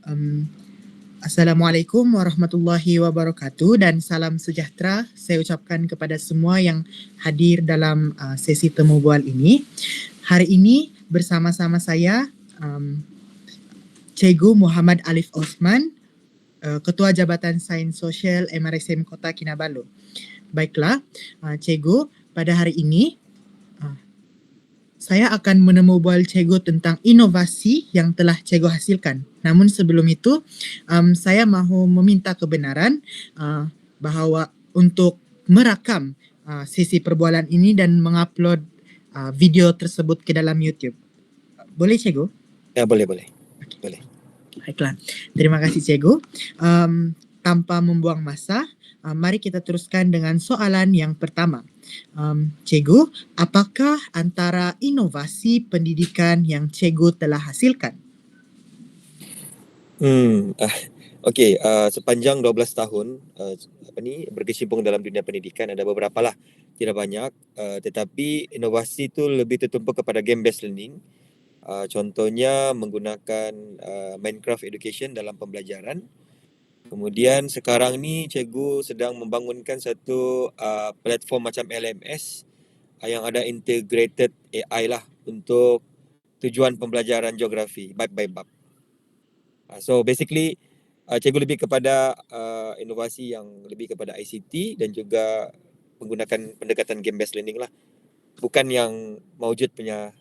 Um, Assalamualaikum warahmatullahi wabarakatuh dan salam sejahtera saya ucapkan kepada semua yang hadir dalam sesi temu bual ini. Hari ini bersama-sama saya Cikgu Muhammad Alif Osman, Ketua Jabatan Sains Sosial MRSM Kota Kinabalu. Baiklah, Cikgu, pada hari ini saya akan menemu bual Cikgu tentang inovasi yang telah Cikgu hasilkan. Namun sebelum itu, saya mahu meminta kebenaran bahawa untuk merakam sesi perbualan ini dan mengupload video tersebut ke dalam YouTube. Boleh Cikgu? Ya, boleh. Boleh. Baiklah, terima kasih Cikgu. Tanpa membuang masa, mari kita teruskan dengan soalan yang pertama. Cikgu, apakah antara inovasi pendidikan yang Cikgu telah hasilkan? Okey, sepanjang 12 tahun berkecimpung dalam dunia pendidikan, ada beberapa lah, tidak banyak, tetapi inovasi itu lebih tertumpu kepada game based learning. Contohnya menggunakan Minecraft Education dalam pembelajaran. Kemudian sekarang ni cikgu sedang membangunkan satu platform macam LMS yang ada integrated AI lah untuk tujuan pembelajaran geografi bab by bab. So basically cikgu lebih kepada inovasi yang lebih kepada ICT dan juga menggunakan pendekatan game based learning lah. Bukan yang mewujud punya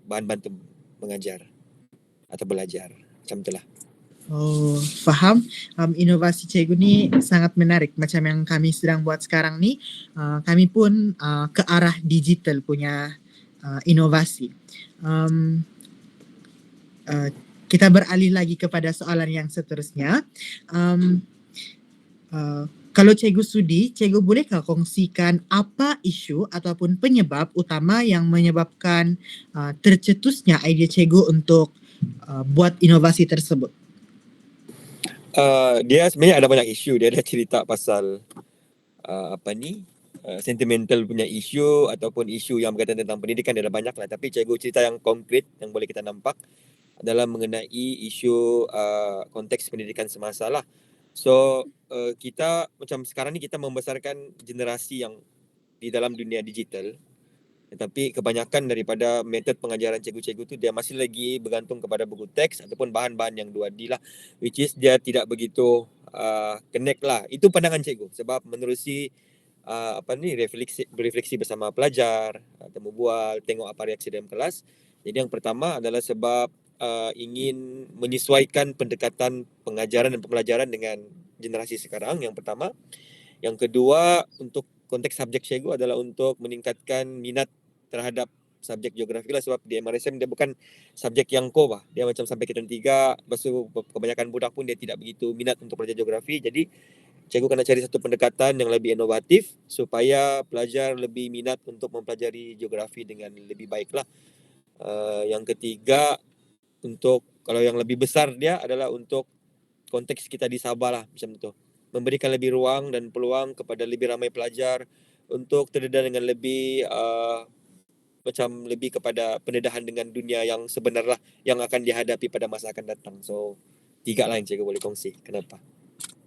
bahan bantu mengajar atau belajar. Macam itulah. Oh, faham. Inovasi Cikgu ni sangat menarik. Macam yang kami sedang buat sekarang ni, kami pun ke arah digital punya inovasi. Kita beralih lagi kepada soalan yang seterusnya. Kalau Cikgu sudi, Cikgu bolehkah kongsikan apa isu ataupun penyebab utama yang menyebabkan tercetusnya idea Cikgu untuk buat inovasi tersebut? Dia sebenarnya ada banyak isu. Dia ada cerita pasal sentimental punya isu ataupun isu yang berkaitan tentang pendidikan. Dia ada banyak lah. Tapi cikgu cerita yang konkret yang boleh kita nampak adalah mengenai isu konteks pendidikan semasa lah. So kita macam sekarang ni kita membesarkan generasi yang di dalam dunia digital, tetapi kebanyakan daripada metod pengajaran cikgu-cikgu tu dia masih lagi bergantung kepada buku teks ataupun bahan-bahan yang 2D lah, which is dia tidak begitu connect lah. Itu pandangan cikgu sebab menerusi berefleksi bersama pelajar, temu bual, tengok apa reaksi dalam kelas. Jadi yang pertama adalah sebab ingin menyesuaikan pendekatan pengajaran dan pembelajaran dengan generasi sekarang, yang pertama. Yang kedua, untuk konteks subjek cikgu adalah untuk meningkatkan minat terhadap subjek geografi lah, sebab di MRSM dia bukan subjek yang core lah. Dia macam sampai kita 3, lepas tu kebanyakan budak pun dia tidak begitu minat untuk belajar geografi. Jadi cikgu kena cari satu pendekatan yang lebih inovatif supaya pelajar lebih minat untuk mempelajari geografi dengan lebih baik lah. Yang ketiga, untuk kalau yang lebih besar dia adalah untuk konteks kita di Sabah lah, macam tu. Memberikan lebih ruang dan peluang kepada lebih ramai pelajar untuk terdedah dengan lebih macam lebih kepada pendedahan dengan dunia yang sebenar lah, yang akan dihadapi pada masa akan datang. So 3 lah yang cikgu boleh kongsi. Kenapa?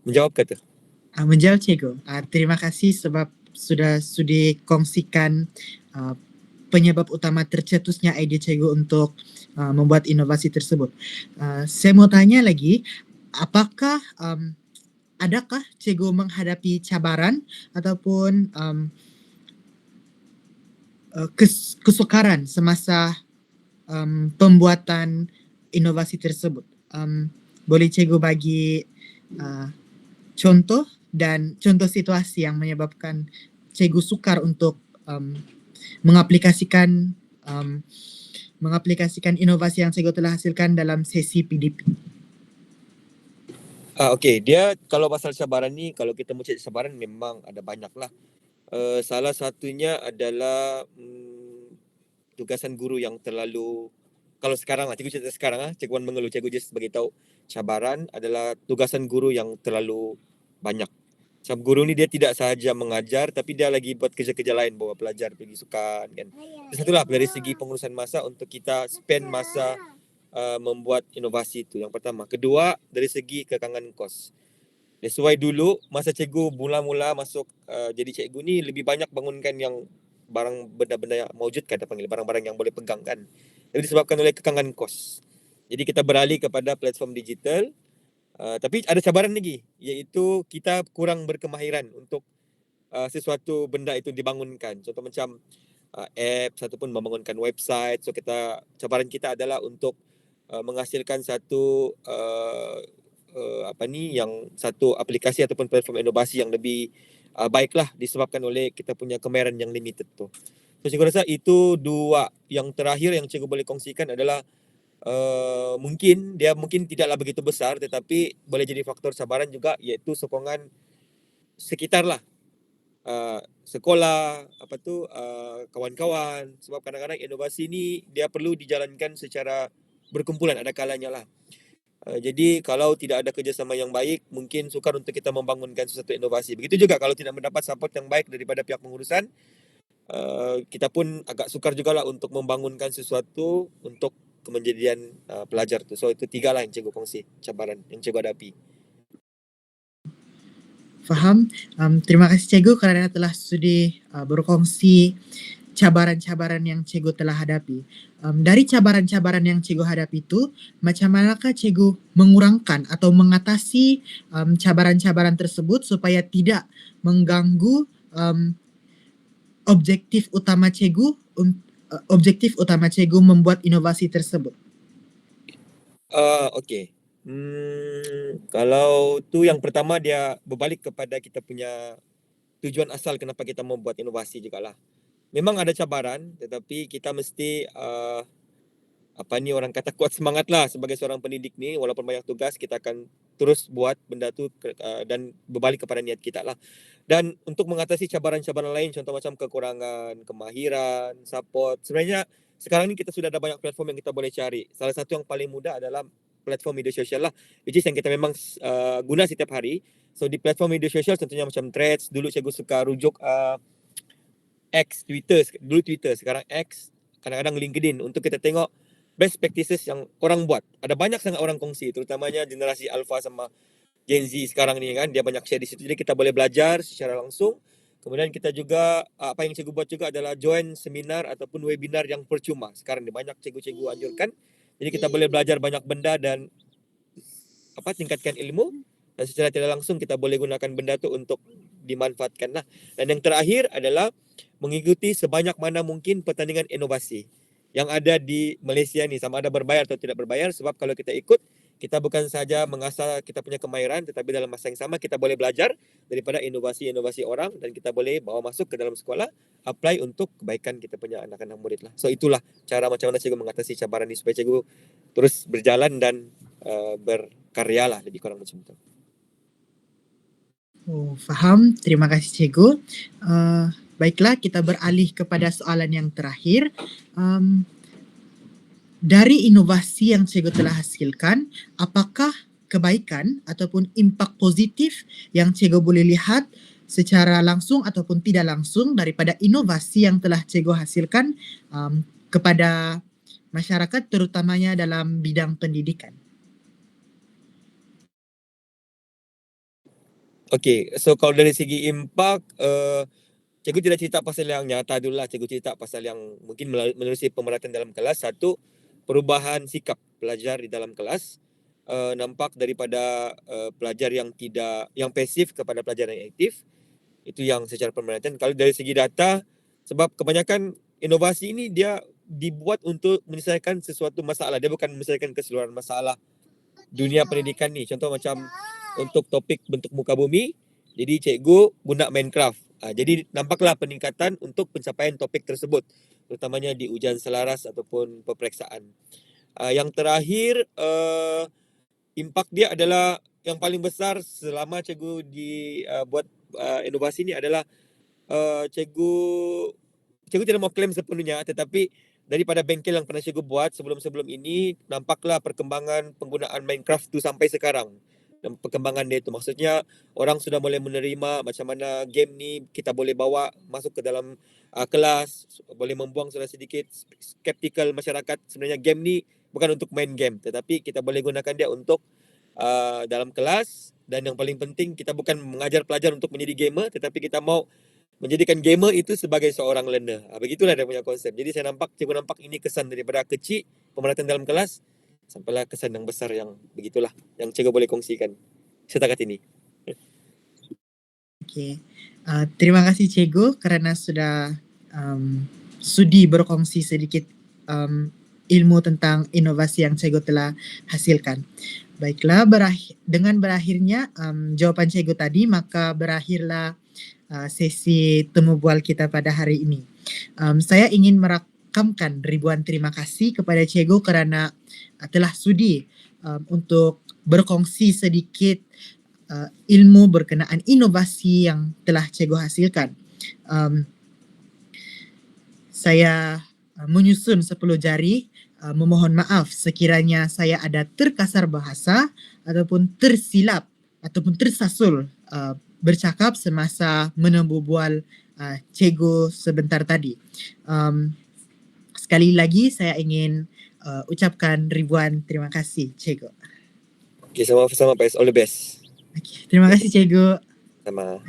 Menjawab ke tu? Menjawab Cikgu. Terima kasih sebab sudah sudi kongsikan penyebab utama tercetusnya ide Cikgu untuk membuat inovasi tersebut. Saya mau tanya lagi, apakah adakah Cikgu menghadapi cabaran ataupun kesukaran semasa pembuatan inovasi tersebut? Boleh Cikgu bagi contoh dan contoh situasi yang menyebabkan Cikgu sukar untuk mengaplikasikan inovasi yang Cikgu telah hasilkan dalam sesi PDP. Okey, dia kalau pasal cabaran ni, kalau kita mau cari cabaran memang ada banyak lah. Salah satunya adalah tugasan guru yang terlalu, kalau sekarang lah, cikgu cerita sekarang lah, Cikgu Wan mengeluh, cikgu just beritahu cabaran adalah tugasan guru yang terlalu banyak. Sebab guru ni dia tidak sahaja mengajar, tapi dia lagi buat kerja-kerja lain, bawa pelajar pergi sukan kan. Satulah dari segi pengurusan masa untuk kita spend masa membuat inovasi itu yang pertama. Kedua, dari segi kekangan kos. That's why dulu masa cikgu mula-mula masuk jadi cikgu ni lebih banyak bangunkan yang barang benda-benda yang maujud kan, kita panggil barang-barang yang boleh pegang kan. Tapi disebabkan oleh kekangan kos. Jadi kita beralih kepada platform digital. Tapi ada cabaran lagi, iaitu kita kurang berkemahiran untuk sesuatu benda itu dibangunkan. Contoh macam apps ataupun membangunkan website. So cabaran kita adalah untuk menghasilkan satu yang satu aplikasi ataupun platform inovasi yang lebih baiklah, disebabkan oleh kita punya kemahiran yang limited tu. So cikgu rasa itu dua. Yang terakhir yang cikgu boleh kongsikan adalah mungkin tidaklah begitu besar, tetapi boleh jadi faktor cabaran juga, iaitu sokongan sekitar lah. Sekolah, kawan-kawan. Sebab kadang-kadang inovasi ni dia perlu dijalankan secara berkumpulan, ada kalanya lah. Jadi kalau tidak ada kerjasama yang baik, mungkin sukar untuk kita membangunkan sesuatu inovasi. Begitu juga kalau tidak mendapat support yang baik daripada pihak pengurusan, kita pun agak sukar jugalah untuk membangunkan sesuatu untuk kemenjadian pelajar tu. So itu 3 lah yang cikgu kongsi, cabaran yang cikgu hadapi. Faham. Terima kasih cikgu kerana telah sudi berkongsi cabaran-cabaran yang cikgu telah hadapi. Dari cabaran-cabaran yang cikgu hadapi itu, macam manakah cikgu mengurangkan atau mengatasi cabaran-cabaran tersebut supaya tidak mengganggu objektif utama cikgu membuat inovasi tersebut? Okey. Kalau tu yang pertama, dia berbalik kepada kita punya tujuan asal kenapa kita membuat inovasi jugalah. Memang ada cabaran, tetapi kita mesti orang kata kuat semangat lah sebagai seorang pendidik ni. Walaupun banyak tugas, kita akan terus buat benda tu dan berbalik kepada niat kita lah. Dan untuk mengatasi cabaran-cabaran lain, contoh macam kekurangan kemahiran, support, sebenarnya sekarang ni kita sudah ada banyak platform yang kita boleh cari. Salah satu yang paling mudah adalah platform media sosial lah, which is yang kita memang guna setiap hari. So di platform media sosial contohnya macam Threads, dulu cikgu suka rujuk X, dulu Twitter, sekarang X, kadang-kadang LinkedIn, untuk kita tengok best practices yang orang buat. Ada banyak sangat orang kongsi, terutamanya generasi Alpha sama Gen Z sekarang ni kan, dia banyak share di situ. Jadi kita boleh belajar secara langsung. Kemudian kita juga, apa yang cikgu buat juga adalah join seminar ataupun webinar yang percuma. Sekarang ni banyak cikgu-cikgu anjurkan. Jadi kita boleh belajar banyak benda dan tingkatkan ilmu. Dan secara tidak langsung kita boleh gunakan benda tu untuk dimanfaatkan lah. Dan yang terakhir adalah mengikuti sebanyak mana mungkin pertandingan inovasi yang ada di Malaysia ni, sama ada berbayar atau tidak berbayar. Sebab kalau kita ikut, kita bukan saja mengasah kita punya kemahiran, tetapi dalam masa yang sama kita boleh belajar daripada inovasi-inovasi orang, dan kita boleh bawa masuk ke dalam sekolah, apply untuk kebaikan kita punya anak-anak murid lah. So itulah cara macam mana cikgu mengatasi cabaran ni supaya cikgu terus berjalan dan berkarya lah, lebih kurang macam tu. Oh, faham. Terima kasih cikgu. Baiklah, kita beralih kepada soalan yang terakhir. Dari inovasi yang cikgu telah hasilkan, apakah kebaikan ataupun impak positif yang cikgu boleh lihat secara langsung ataupun tidak langsung daripada inovasi yang telah cikgu hasilkan kepada masyarakat, terutamanya dalam bidang pendidikan? Okay, so kalau dari segi impak, cikgu tidak cerita pasal yang nyata dulu lah. Cikgu cerita pasal yang mungkin menerusi pemerhatian dalam kelas. Satu, perubahan sikap pelajar di dalam kelas. Nampak daripada pelajar yang pasif kepada pelajar yang aktif. Itu yang secara pemerhatian. Kalau dari segi data, sebab kebanyakan inovasi ini dia dibuat untuk menyelesaikan sesuatu masalah. Dia bukan menyelesaikan keseluruhan masalah dunia pendidikan ni. Contoh macam untuk topik bentuk muka bumi, jadi cikgu guna Minecraft. Jadi nampaklah peningkatan untuk pencapaian topik tersebut, terutamanya di ujian selaras ataupun peperiksaan. Yang terakhir, impak dia adalah yang paling besar selama cikgu buat inovasi ni adalah cikgu tidak mau klaim sepenuhnya, tetapi daripada bengkel yang pernah cikgu buat sebelum-sebelum ini, nampaklah perkembangan penggunaan Minecraft tu sampai sekarang. Dan perkembangan dia tu, maksudnya orang sudah boleh menerima macam mana game ni kita boleh bawa masuk ke dalam kelas, boleh membuang sudah sedikit skeptikal masyarakat. Sebenarnya game ni bukan untuk main game, tetapi kita boleh gunakan dia untuk dalam kelas, dan yang paling penting kita bukan mengajar pelajar untuk menjadi gamer, tetapi kita mau menjadikan gamer itu sebagai seorang learner. Begitulah dia punya konsep. Jadi cikgu nampak ini kesan daripada kecil pemerhatian dalam kelas sampailah kesan yang besar yang begitulah yang cikgu boleh kongsikan setakat ini. Okey. Terima kasih cikgu kerana sudah sudi berkongsi sedikit ilmu tentang inovasi yang cikgu telah hasilkan. Baiklah, dengan berakhirnya jawapan cikgu tadi, maka berakhirlah sesi temu bual kita pada hari ini. Saya ingin merakamkan ribuan terima kasih kepada cikgu kerana telah sudi untuk berkongsi sedikit ilmu berkenaan inovasi yang telah cikgu hasilkan. Saya menyusun 10 jari, memohon maaf sekiranya saya ada terkasar bahasa ataupun tersilap ataupun tersasul bercakap semasa menembu bual cikgu sebentar tadi. Sekali lagi saya ingin ucapkan ribuan terima kasih cikgu. Okay, sama-sama Pais. All the best. Okay, terima kasih cikgu. Sama.